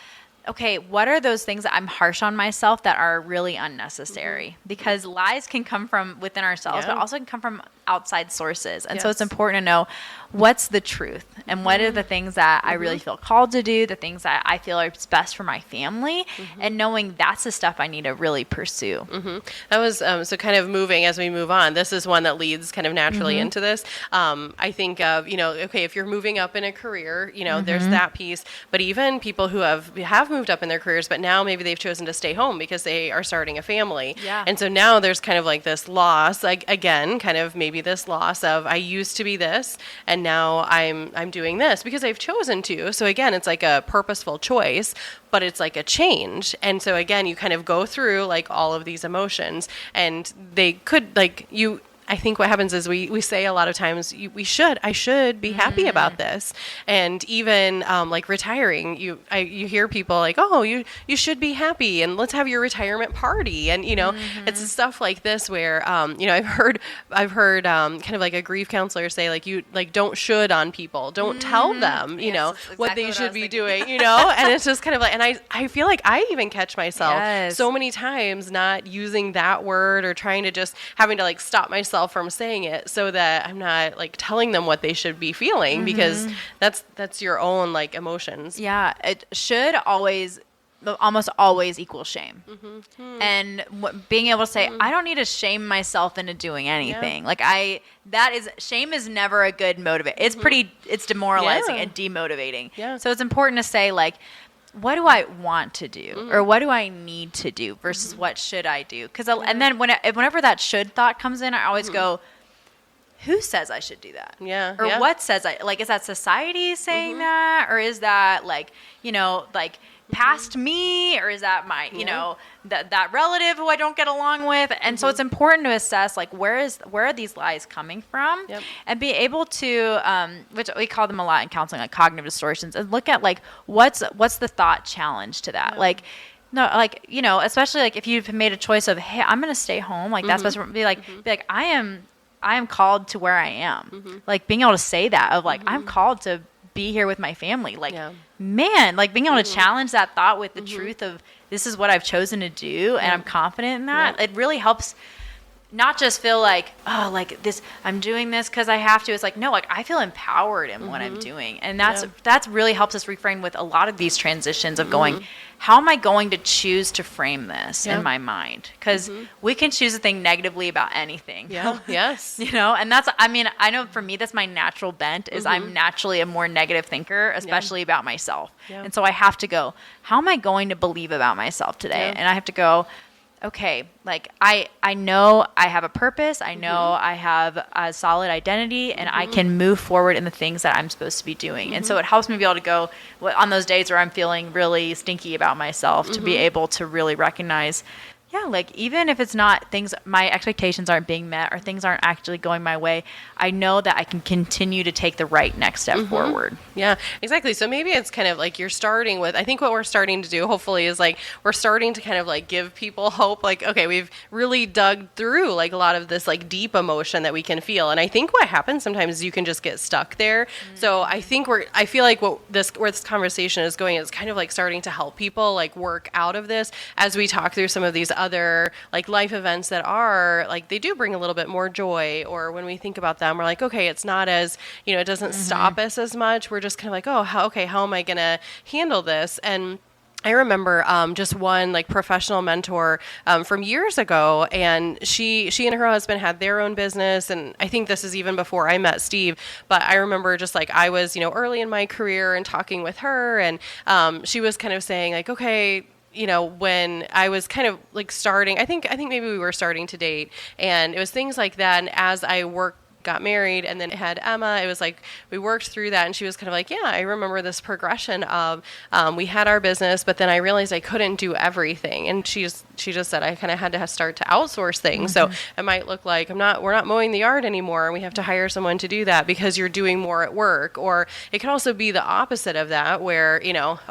okay, what are those things that I'm harsh on myself that are really unnecessary? Because lies can come from within ourselves, but also can come from outside sources. And so it's important to know what's the truth and what are the things that I really feel called to do, the things that I feel are best for my family, and knowing that's the stuff I need to really pursue. That was, so kind of moving as we move on, this is one that leads kind of naturally into this. I think of, okay, if you're moving up in a career, there's that piece, but even people who have moved up in their careers, but now maybe they've chosen to stay home because they are starting a family. And so now there's kind of like this loss, like again, kind of maybe this loss of I used to be this and now I'm doing this because I've chosen to. So again, it's like a purposeful choice, but it's like a change. And so again, you kind of go through like all of these emotions, and they could like I think what happens is we say a lot of times, I should be happy about this. And even like retiring, you hear people like, oh, you should be happy and let's have your retirement party. And, it's stuff like this where, I've heard kind of like a grief counselor say, like, you like don't should on people, don't tell them, exactly what they should be thinking. doing, and it's just kind of like, and I feel like I even catch myself so many times not using that word or trying to just having to like stop myself from saying it so that I'm not like telling them what they should be feeling because that's your own like emotions. Yeah, it should almost always equal shame. And being able to say, I don't need to shame myself into doing anything. Shame is never a good motivator. It's demoralizing and demotivating. Yeah. So it's important to say, like, what do I want to do or what do I need to do versus what should I do? And then whenever that should thought comes in, I always go, who says I should do that? Yeah. Or what says is that society saying that? Or is that like past me? Or is that my, that relative who I don't get along with? And so it's important to assess like, where are these lies coming from? Yep. And be able to, which we call them a lot in counseling, like cognitive distortions, and look at like, what's the thought challenge to that? Like, no, like, especially like if you've made a choice of, hey, I'm going to stay home. Like that's supposed to be like, I am called to where I am. Like being able to say that of like, I'm called to be here with my family. Like, man, like being able to challenge that thought with the truth of this is what I've chosen to do. And I'm confident in that. It really helps not just feel like, oh, like this, I'm doing this because I have to. It's like, no, like I feel empowered in what I'm doing. And that's really helps us reframe with a lot of these transitions of going, how am I going to choose to frame this in my mind? Because we can choose to think negatively about anything. Yeah. Yes. And that's, I know for me, that's my natural bent is I'm naturally a more negative thinker, especially about myself. Yeah. And so I have to go, how am I going to believe about myself today? And I have to go, okay, like I know I have a purpose. I know I have a solid identity and I can move forward in the things that I'm supposed to be doing. And so it helps me be able to go on those days where I'm feeling really stinky about myself to be able to really recognize, like even if it's not things, my expectations aren't being met or things aren't actually going my way, I know that I can continue to take the right next step forward. Yeah, exactly. So maybe it's kind of like you're starting with, I think what we're starting to do hopefully is like, we're starting to kind of like give people hope. Like, okay, we've really dug through like a lot of this like deep emotion that we can feel. And I think what happens sometimes is you can just get stuck there. So I think I feel like where this conversation is going is kind of like starting to help people like work out of this as we talk through some of these other like life events that are like, they do bring a little bit more joy, or when we think about them, we're like, okay, it's not as, it doesn't stop us as much. We're just kind of like, oh, how am I going to handle this? And I remember just one like professional mentor from years ago, and she and her husband had their own business, and I think this is even before I met Steve, but I remember just like I was, early in my career and talking with her, and she was kind of saying like, okay, when I was kind of like starting, I think maybe we were starting to date, and it was things like that. And as I got married and then had Emma, it was like we worked through that, and she was kind of like, yeah, I remember this progression of we had our business, but then I realized I couldn't do everything, and she just said I kind of had to start to outsource things. So it might look like we're not mowing the yard anymore, and we have to hire someone to do that because you're doing more at work. Or it could also be the opposite of that, where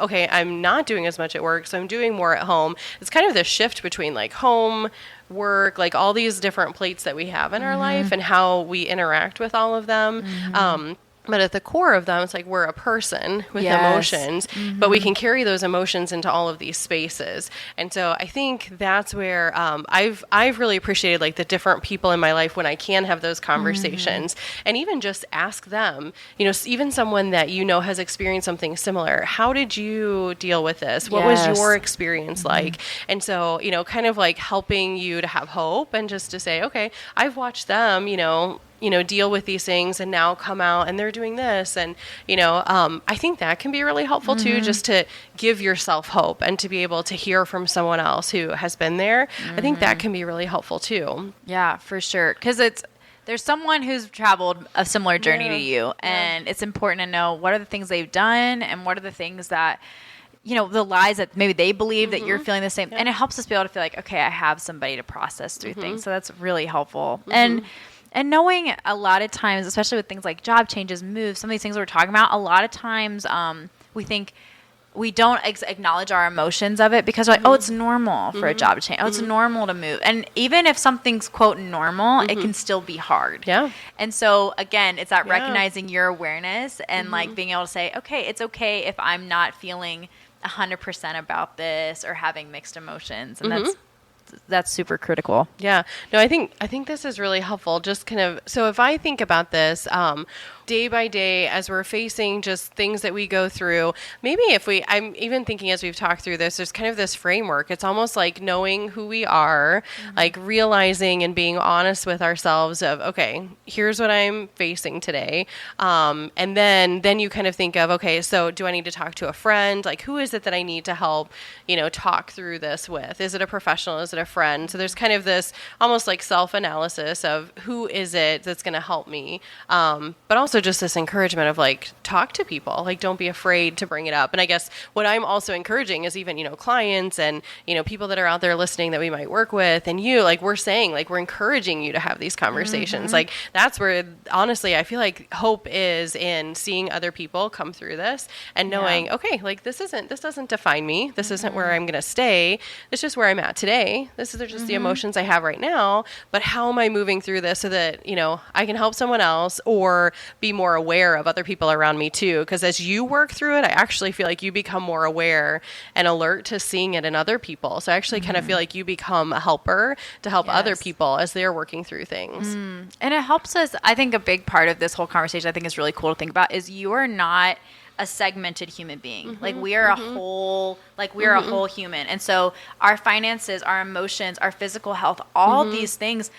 okay, I'm not doing as much at work, so I'm doing more at home. It's kind of the shift between like home, work, like all these different plates that we have in our life and how we interact with all of them. But at the core of them, it's like we're a person with emotions, but we can carry those emotions into all of these spaces. And so I think that's where I've really appreciated like the different people in my life when I can have those conversations and even just ask them, even someone that has experienced something similar. How did you deal with this? What was your experience like? And so, kind of like helping you to have hope and just to say, okay, I've watched them, deal with these things and now come out and they're doing this. And, I think that can be really helpful too, just to give yourself hope and to be able to hear from someone else who has been there. I think that can be really helpful too. Yeah, for sure. 'Cause there's someone who's traveled a similar journey to you, and it's important to know what are the things they've done and what are the things that, the lies that maybe they believe that you're feeling the same. And it helps us be able to feel like, okay, I have somebody to process through things. So that's really helpful. And knowing a lot of times, especially with things like job changes, moves, some of these things we're talking about, a lot of times we think we don't acknowledge our emotions of it because we're like, oh, it's normal for a job change. Oh, it's normal to move. And even if something's, quote, normal, it can still be hard. Yeah. And so, again, it's that recognizing your awareness and like being able to say, okay, it's okay if I'm not feeling 100% about this or having mixed emotions. And that's super critical. Yeah. No, I think this is really helpful. Just kind of, so if I think about this, day by day, as we're facing just things that we go through, maybe I'm even thinking as we've talked through this, there's kind of this framework. It's almost like knowing who we are, like realizing and being honest with ourselves of, okay, here's what I'm facing today. And then you kind of think of, okay, so do I need to talk to a friend? Like, who is it that I need to help, talk through this with? Is it a professional? Is it a friend? So there's kind of this almost like self-analysis of who is it that's going to help me? But also just this encouragement of like, talk to people, like, don't be afraid to bring it up. And I guess what I'm also encouraging is even, clients and, people that are out there listening that we might work with, and we're saying, like, we're encouraging you to have these conversations. Like, that's where, honestly, I feel like hope is in seeing other people come through this and knowing, okay, like, this doesn't define me. This isn't where I'm going to stay. It's just where I'm at today. This is just the emotions I have right now, but how am I moving through this so that, I can help someone else or be more aware of other people around me too. Because as you work through it, I actually feel like you become more aware and alert to seeing it in other people. So I actually kind of feel like you become a helper to help other people as they're working through things. And it helps us. I think a big part of this whole conversation I think is really cool to think about is you are not a segmented human being. Like, we are a whole, a whole human. And so our finances, our emotions, our physical health, all these things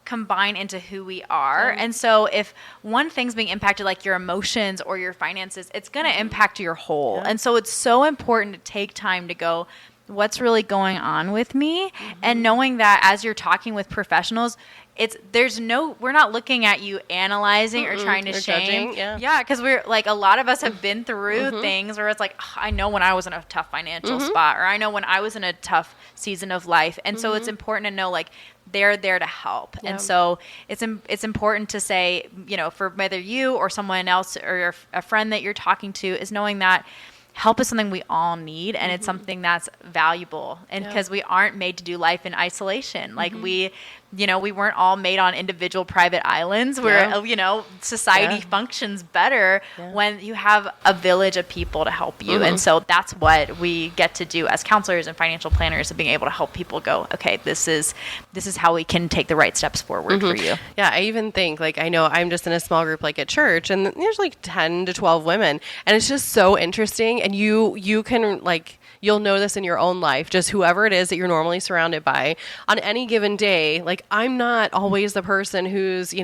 combine into who we are. And so if one thing's being impacted, like your emotions or your finances, it's going to impact your whole. And so it's so important to take time to go, what's really going on with me? And knowing that as you're talking with professionals, we're not looking at you analyzing or trying to shame. Judging, because we're like, a lot of us have been through things where it's like, I know when I was in a tough financial spot, or I know when I was in a tough season of life. And so it's important to know, like, they're there to help. And so it's important to say, for whether you or someone else or a friend that you're talking to, is knowing that help is something we all need, and it's something that's valuable. And because we aren't made to do life in isolation. Like, we weren't all made on individual private islands where, society functions better when you have a village of people to help you. And so that's what we get to do as counselors and financial planners, of being able to help people go, okay, this is how we can take the right steps forward for you. Yeah. I even think, like, I know I'm just in a small group, like at church, and there's like 10 to 12 women, and it's just so interesting. And you can, like, you'll know this in your own life, just whoever it is that you're normally surrounded by on any given day. Like, I'm not always the person who's,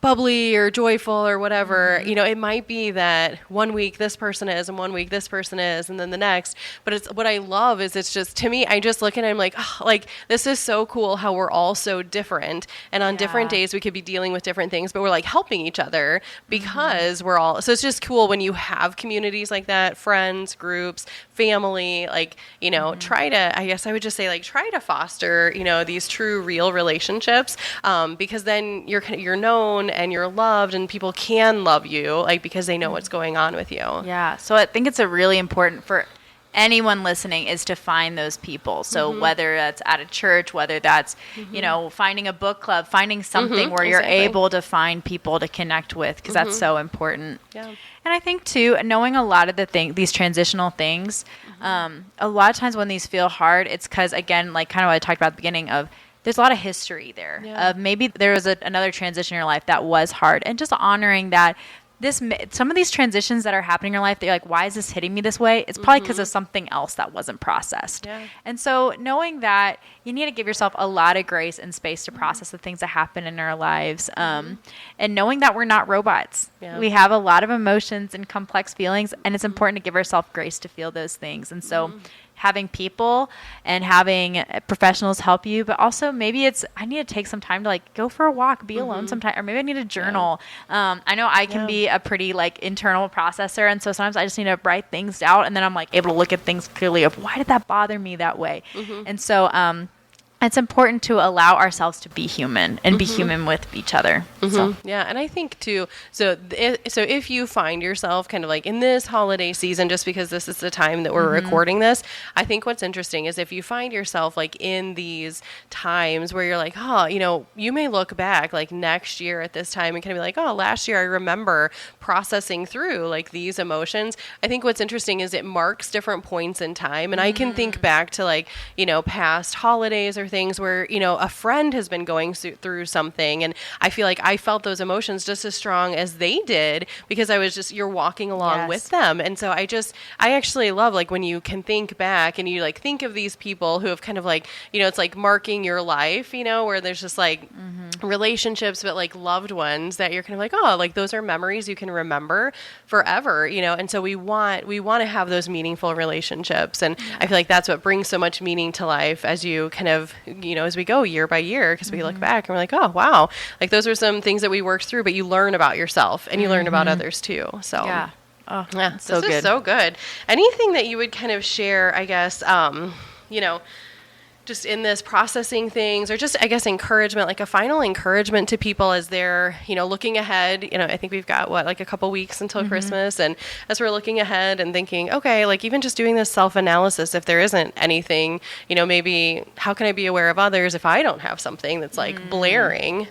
bubbly or joyful or whatever. It might be that one week this person is and one week this person is, and then the next. But it's what I love is it's just, to me, I just look at it and I'm like, oh, like, this is so cool how we're all so different. And on different days we could be dealing with different things, but we're like helping each other because we're all, so it's just cool when you have communities like that, friends, groups, family, like, try to, I guess I would just say, like, try to foster, these true, real relationships, because then you're known and you're loved, and people can love you, like, because they know what's going on with you. Yeah. So I think it's a really important for anyone listening is to find those people. So whether that's at a church, whether that's, finding a book club, finding something where you're able to find people to connect with, because that's so important. Yeah. And I think too, knowing a lot of these transitional things, a lot of times when these feel hard, it's because, again, like kind of what I talked about at the beginning of, there's a lot of history there of maybe there was another transition in your life that was hard, and just honoring that some of these transitions that are happening in your life, they're like, why is this hitting me this way? It's probably because of something else that wasn't processed. Yeah. And so knowing that you need to give yourself a lot of grace and space to process the things that happen in our lives. And knowing that we're not robots. Yeah. We have a lot of emotions and complex feelings, and it's important to give ourselves grace to feel those things. And so having people and having professionals help you, but also maybe I need to take some time to, like, go for a walk, be alone sometime, or maybe I need to journal. I know I can be a pretty, like, internal processor, and so sometimes I just need to write things out, and then I'm, like, able to look at things clearly of, why did that bother me that way? And so it's important to allow ourselves to be human and be human with each other. So. Yeah, and I think too, so if you find yourself kind of like in this holiday season, just because this is the time that we're recording this, I think what's interesting is if you find yourself like in these times where you're like, oh, you may look back like next year at this time and kind of be like, oh, last year I remember processing through like these emotions. I think what's interesting is it marks different points in time. And I can think back to like, past holidays or things where, a friend has been going through something. And I feel like I felt those emotions just as strong as they did because you're walking along with them. And so I actually love like when you can think back and you like think of these people who have kind of like, it's like marking your life, where there's just like relationships, but like loved ones that you're kind of like, oh, like those are memories you can remember forever, and so we want to have those meaningful relationships. And I feel like that's what brings so much meaning to life as you kind of, as we go year by year, because we look back and we're like, oh, wow, like those are some things that we worked through, but you learn about yourself and you learn about others too. So Yeah. Oh, yeah, so this good. is so good. Anything that you would kind of share, I guess, just in this processing things, or just, I guess, encouragement, like a final encouragement to people as they're, looking ahead. I think we've got like a couple weeks until Christmas. And as we're looking ahead and thinking, okay, like even just doing this self-analysis, if there isn't anything, maybe how can I be aware of others if I don't have something that's like blaring?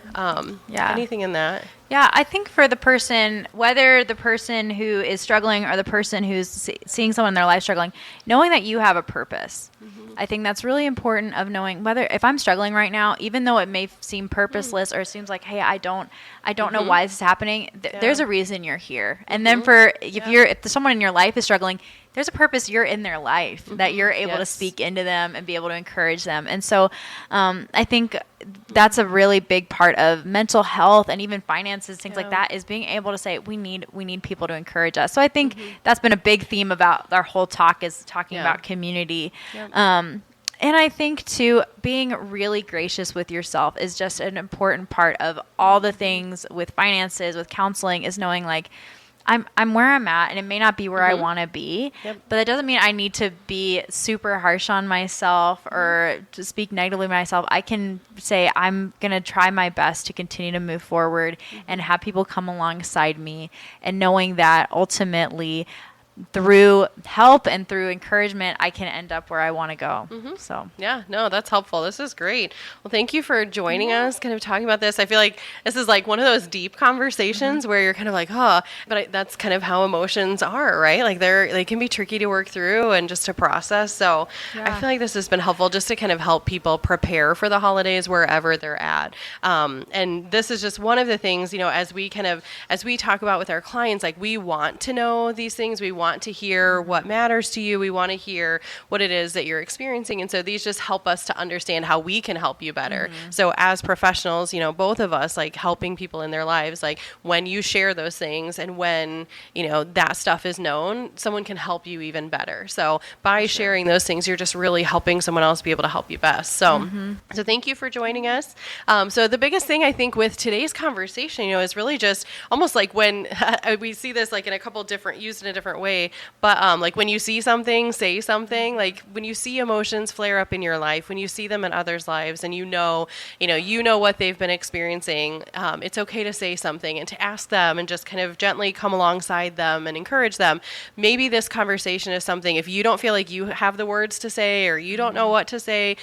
Anything in that? Yeah, I think for the person, whether the person who is struggling or the person who's seeing someone in their life struggling, knowing that you have a purpose. I think that's really important of knowing whether if I'm struggling right now, even though it may seem purposeless or it seems like, hey, I don't know why this is happening. There's a reason you're here. And then if someone in your life is struggling, there's a purpose you're in their life that you're able to speak into them and be able to encourage them. And so I think that's a really big part of mental health and even finances, things like that, is being able to say we need people to encourage us. So I think that's been a big theme about our whole talk is talking about community. And I think too, being really gracious with yourself is just an important part of all the things with finances, with counseling, is knowing like, I'm where I'm at, and it may not be where I want to be, but that doesn't mean I need to be super harsh on myself or to speak negatively of myself. I can say I'm going to try my best to continue to move forward and have people come alongside me, and knowing that ultimately through help and through encouragement, I can end up where I want to go. So yeah, no, that's helpful. This is great. Well, thank you for joining us, kind of talking about this. I feel like this is like one of those deep conversations where you're kind of like, but that's kind of how emotions are, right? Like they can be tricky to work through and just to process. So I feel like this has been helpful just to kind of help people prepare for the holidays wherever they're at. And this is just one of the things, as we talk about with our clients, like we want to know these things. We want to hear what matters to you. We want to hear what it is that you're experiencing. And so these just help us to understand how we can help you better. So as professionals, both of us, like helping people in their lives, like when you share those things and when, that stuff is known, someone can help you even better. So by sharing those things, you're just really helping someone else be able to help you best. So, so thank you for joining us. So the biggest thing I think with today's conversation, is really just almost like when we see this like in a couple different, used in a different way, but like when you see something, say something. Like when you see emotions flare up in your life, when you see them in others' lives, and you know what they've been experiencing, it's okay to say something and to ask them and just kind of gently come alongside them and encourage them. Maybe this conversation is something, if you don't feel like you have the words to say or you don't know what to say,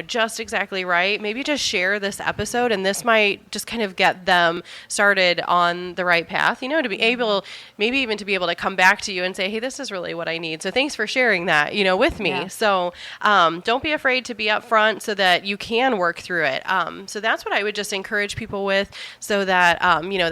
just exactly right, maybe just share this episode, and this might just kind of get them started on the right path, to be able, maybe even to be able to come back to you and say, hey, this is really what I need. So thanks for sharing that, with me. Yeah. So don't be afraid to be upfront so that you can work through it. So that's what I would just encourage people with, so that,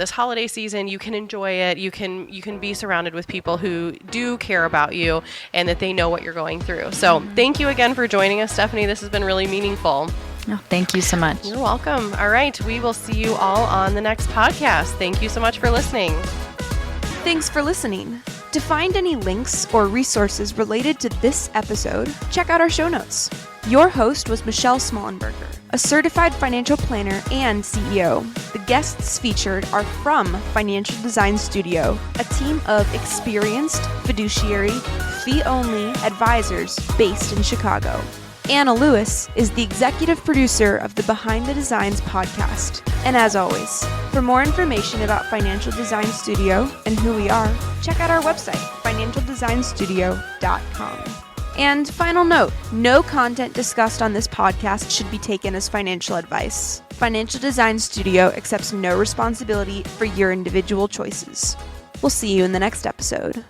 this holiday season, you can enjoy it. You can be surrounded with people who do care about you and that they know what you're going through. So thank you again for joining us, Stephanie. This has been really meaningful. Oh, thank you so much. You're welcome. All right. We will see you all on the next podcast. Thank you so much for listening. Thanks for listening. To find any links or resources related to this episode, check out our show notes. Your host was Michelle Smallenberger, a certified financial planner and CEO. The guests featured are from Financial Design Studio, a team of experienced, fiduciary, fee-only advisors based in Chicago. Anna Lewis is the executive producer of the Behind the Designs podcast. And as always, for more information about Financial Design Studio and who we are, check out our website, financialdesignstudio.com. And final note, no content discussed on this podcast should be taken as financial advice. Financial Design Studio accepts no responsibility for your individual choices. We'll see you in the next episode.